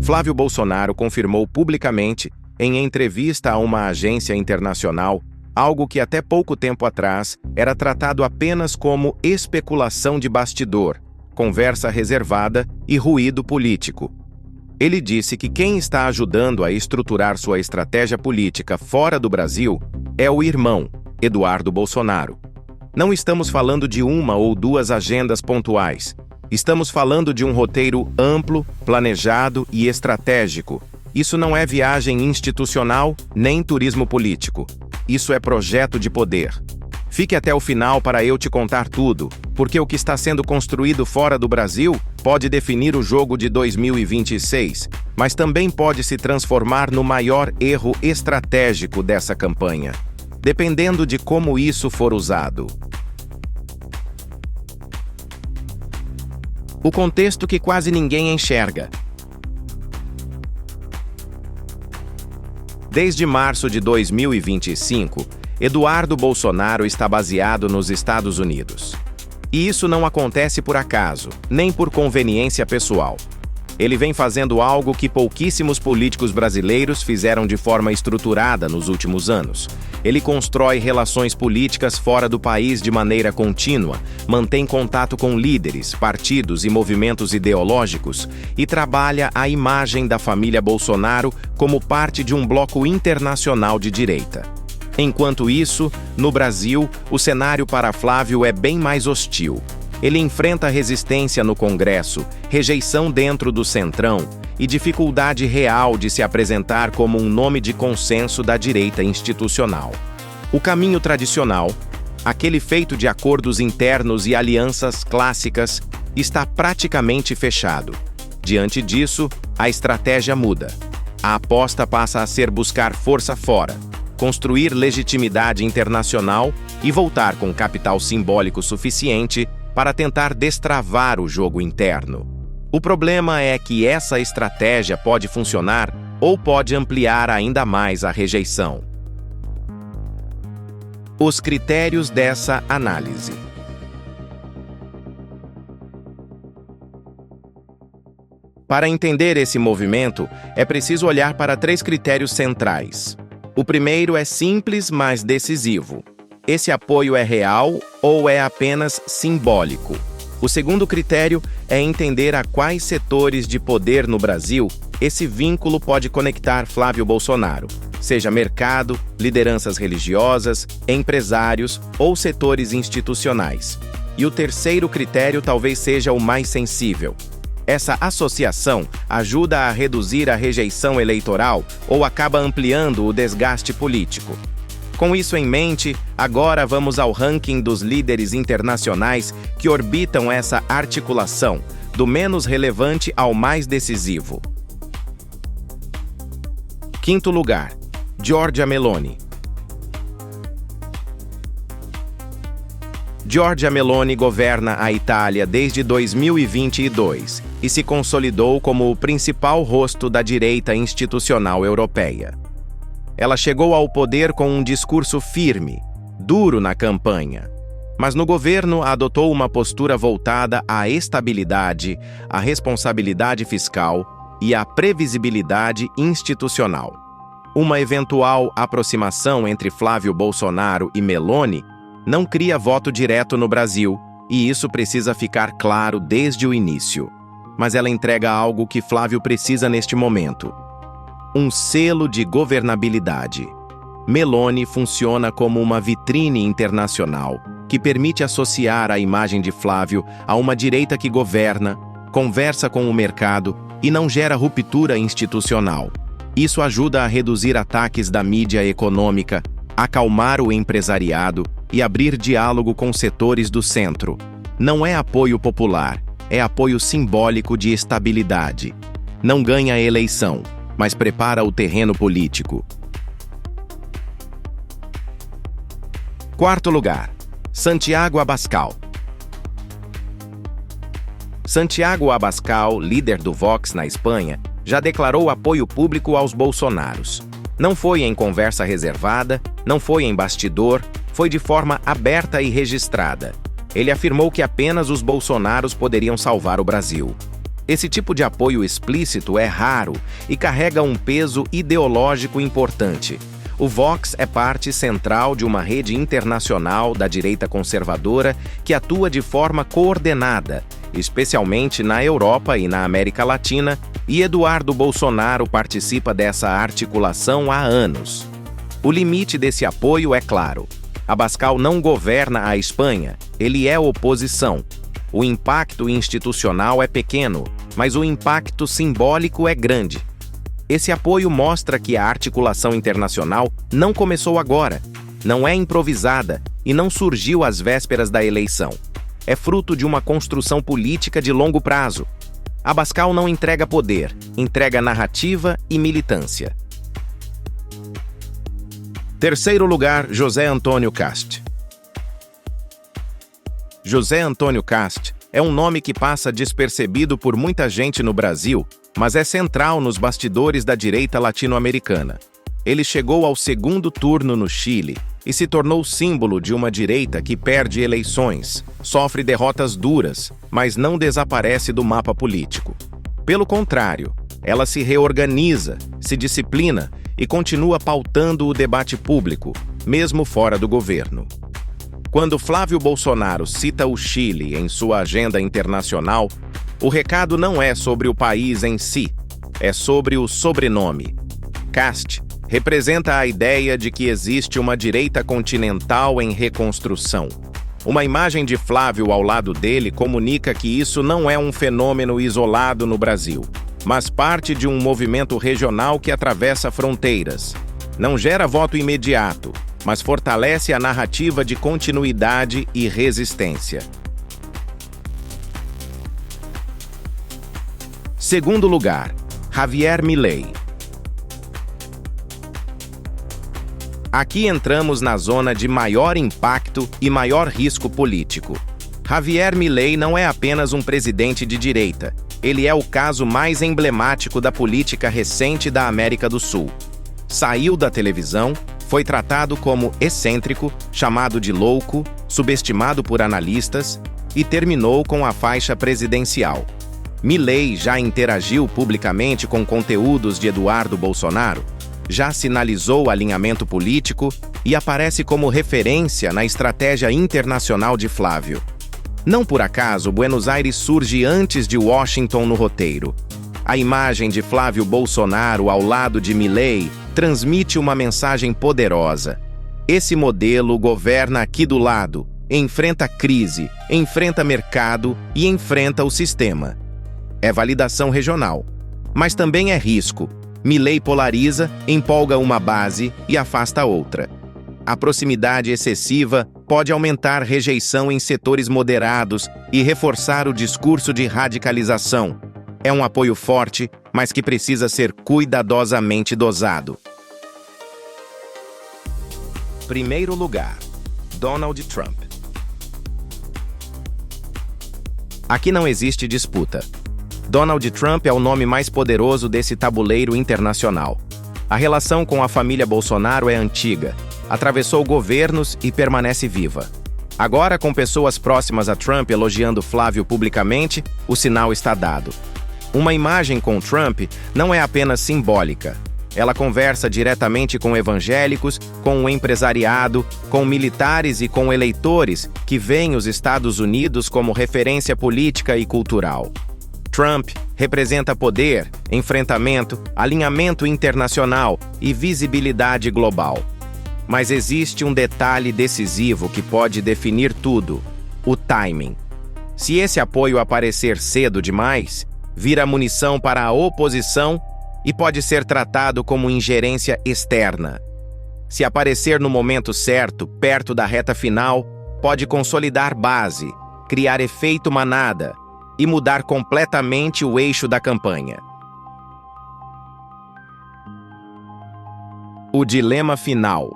Flávio Bolsonaro confirmou publicamente, em entrevista a uma agência internacional, algo que até pouco tempo atrás era tratado apenas como especulação de bastidor, conversa reservada e ruído político. Ele disse que quem está ajudando a estruturar sua estratégia política fora do Brasil é o irmão, Eduardo Bolsonaro. Não estamos falando de uma ou duas agendas pontuais. Estamos falando de um roteiro amplo, planejado e estratégico. Isso não é viagem institucional nem turismo político. Isso é projeto de poder. Fique até o final para eu te contar tudo, porque o que está sendo construído fora do Brasil pode definir o jogo de 2026, mas também pode se transformar no maior erro estratégico dessa campanha, dependendo de como isso for usado. O contexto que quase ninguém enxerga. Desde março de 2025, Eduardo Bolsonaro está baseado nos Estados Unidos. E isso não acontece por acaso, nem por conveniência pessoal. Ele vem fazendo algo que pouquíssimos políticos brasileiros fizeram de forma estruturada nos últimos anos. Ele constrói relações políticas fora do país de maneira contínua, mantém contato com líderes, partidos e movimentos ideológicos e trabalha a imagem da família Bolsonaro como parte de um bloco internacional de direita. Enquanto isso, no Brasil, o cenário para Flávio é bem mais hostil. Ele enfrenta resistência no Congresso, rejeição dentro do Centrão e dificuldade real de se apresentar como um nome de consenso da direita institucional. O caminho tradicional, aquele feito de acordos internos e alianças clássicas, está praticamente fechado. Diante disso, a estratégia muda. A aposta passa a ser buscar força fora, construir legitimidade internacional e voltar com capital simbólico suficiente para tentar destravar o jogo interno. O problema é que essa estratégia pode funcionar ou pode ampliar ainda mais a rejeição. Os critérios dessa análise. Para entender esse movimento, é preciso olhar para 3 critérios centrais. O primeiro é simples, mas decisivo. Esse apoio é real ou é apenas simbólico? O segundo critério é entender a quais setores de poder no Brasil esse vínculo pode conectar Flávio Bolsonaro, seja mercado, lideranças religiosas, empresários ou setores institucionais. E o terceiro critério talvez seja o mais sensível. Essa associação ajuda a reduzir a rejeição eleitoral ou acaba ampliando o desgaste político. Com isso em mente, agora vamos ao ranking dos líderes internacionais que orbitam essa articulação, do menos relevante ao mais decisivo. 5º lugar, Giorgia Meloni. Giorgia Meloni governa a Itália desde 2022 e se consolidou como o principal rosto da direita institucional europeia. Ela chegou ao poder com um discurso firme, duro na campanha, mas no governo adotou uma postura voltada à estabilidade, à responsabilidade fiscal e à previsibilidade institucional. Uma eventual aproximação entre Flávio Bolsonaro e Meloni não cria voto direto no Brasil, e isso precisa ficar claro desde o início. Mas ela entrega algo que Flávio precisa neste momento: um selo de governabilidade. Meloni funciona como uma vitrine internacional que permite associar a imagem de Flávio a uma direita que governa, conversa com o mercado e não gera ruptura institucional. Isso ajuda a reduzir ataques da mídia econômica, acalmar o empresariado e abrir diálogo com setores do centro. Não é apoio popular, é apoio simbólico de estabilidade. Não ganha a eleição, mas prepara o terreno político. 4º lugar, Santiago Abascal. Santiago Abascal, líder do Vox na Espanha, já declarou apoio público aos Bolsonaros. Não foi em conversa reservada, não foi em bastidor, foi de forma aberta e registrada. Ele afirmou que apenas os Bolsonaros poderiam salvar o Brasil. Esse tipo de apoio explícito é raro e carrega um peso ideológico importante. O Vox é parte central de uma rede internacional da direita conservadora que atua de forma coordenada, especialmente na Europa e na América Latina, e Eduardo Bolsonaro participa dessa articulação há anos. O limite desse apoio é claro. Abascal não governa a Espanha, ele é oposição. O impacto institucional é pequeno, mas o impacto simbólico é grande. Esse apoio mostra que a articulação internacional não começou agora, não é improvisada e não surgiu às vésperas da eleição. É fruto de uma construção política de longo prazo. Abascal não entrega poder, entrega narrativa e militância. Terceiro lugar, José Antônio Cast. José Antônio Cast é um nome que passa despercebido por muita gente no Brasil, mas é central nos bastidores da direita latino-americana. Ele chegou ao segundo turno no Chile e se tornou símbolo de uma direita que perde eleições, sofre derrotas duras, mas não desaparece do mapa político. Pelo contrário, ela se reorganiza, se disciplina e continua pautando o debate público, mesmo fora do governo. Quando Flávio Bolsonaro cita o Chile em sua agenda internacional, o recado não é sobre o país em si, é sobre o sobrenome. Cast representa a ideia de que existe uma direita continental em reconstrução. Uma imagem de Flávio ao lado dele comunica que isso não é um fenômeno isolado no Brasil, mas parte de um movimento regional que atravessa fronteiras. Não gera voto imediato, mas fortalece a narrativa de continuidade e resistência. Segundo lugar, Javier Milei. Aqui entramos na zona de maior impacto e maior risco político. Javier Milei não é apenas um presidente de direita, ele é o caso mais emblemático da política recente da América do Sul. Saiu da televisão, foi tratado como excêntrico, chamado de louco, subestimado por analistas e terminou com a faixa presidencial. Milei já interagiu publicamente com conteúdos de Eduardo Bolsonaro, já sinalizou alinhamento político e aparece como referência na estratégia internacional de Flávio. Não por acaso, Buenos Aires surge antes de Washington no roteiro. A imagem de Flávio Bolsonaro ao lado de Milei transmite uma mensagem poderosa. Esse modelo governa aqui do lado, enfrenta crise, enfrenta mercado e enfrenta o sistema. É validação regional, mas também é risco. Milei polariza, empolga uma base e afasta outra. A proximidade excessiva pode aumentar rejeição em setores moderados e reforçar o discurso de radicalização. É um apoio forte, mas que precisa ser cuidadosamente dosado. Primeiro lugar, Donald Trump. Aqui não existe disputa. Donald Trump é o nome mais poderoso desse tabuleiro internacional. A relação com a família Bolsonaro é antiga, atravessou governos e permanece viva. Agora, com pessoas próximas a Trump elogiando Flávio publicamente, o sinal está dado. Uma imagem com Trump não é apenas simbólica. Ela conversa diretamente com evangélicos, com o empresariado, com militares e com eleitores que veem os Estados Unidos como referência política e cultural. Trump representa poder, enfrentamento, alinhamento internacional e visibilidade global. Mas existe um detalhe decisivo que pode definir tudo: o timing. Se esse apoio aparecer cedo demais, vira munição para a oposição e pode ser tratado como ingerência externa. Se aparecer no momento certo, perto da reta final, pode consolidar base, criar efeito manada e mudar completamente o eixo da campanha. O dilema final.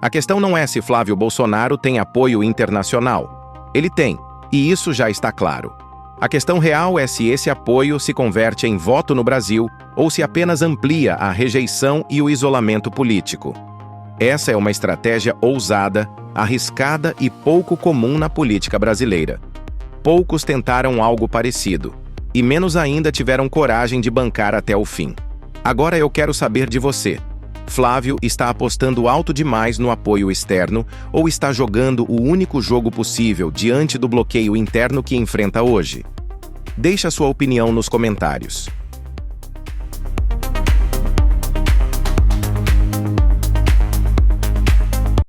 A questão não é se Flávio Bolsonaro tem apoio internacional. Ele tem, e isso já está claro. A questão real é se esse apoio se converte em voto no Brasil ou se apenas amplia a rejeição e o isolamento político. Essa é uma estratégia ousada, arriscada e pouco comum na política brasileira. Poucos tentaram algo parecido, e menos ainda tiveram coragem de bancar até o fim. Agora eu quero saber de você. Flávio está apostando alto demais no apoio externo ou está jogando o único jogo possível diante do bloqueio interno que enfrenta hoje? Deixe a sua opinião nos comentários.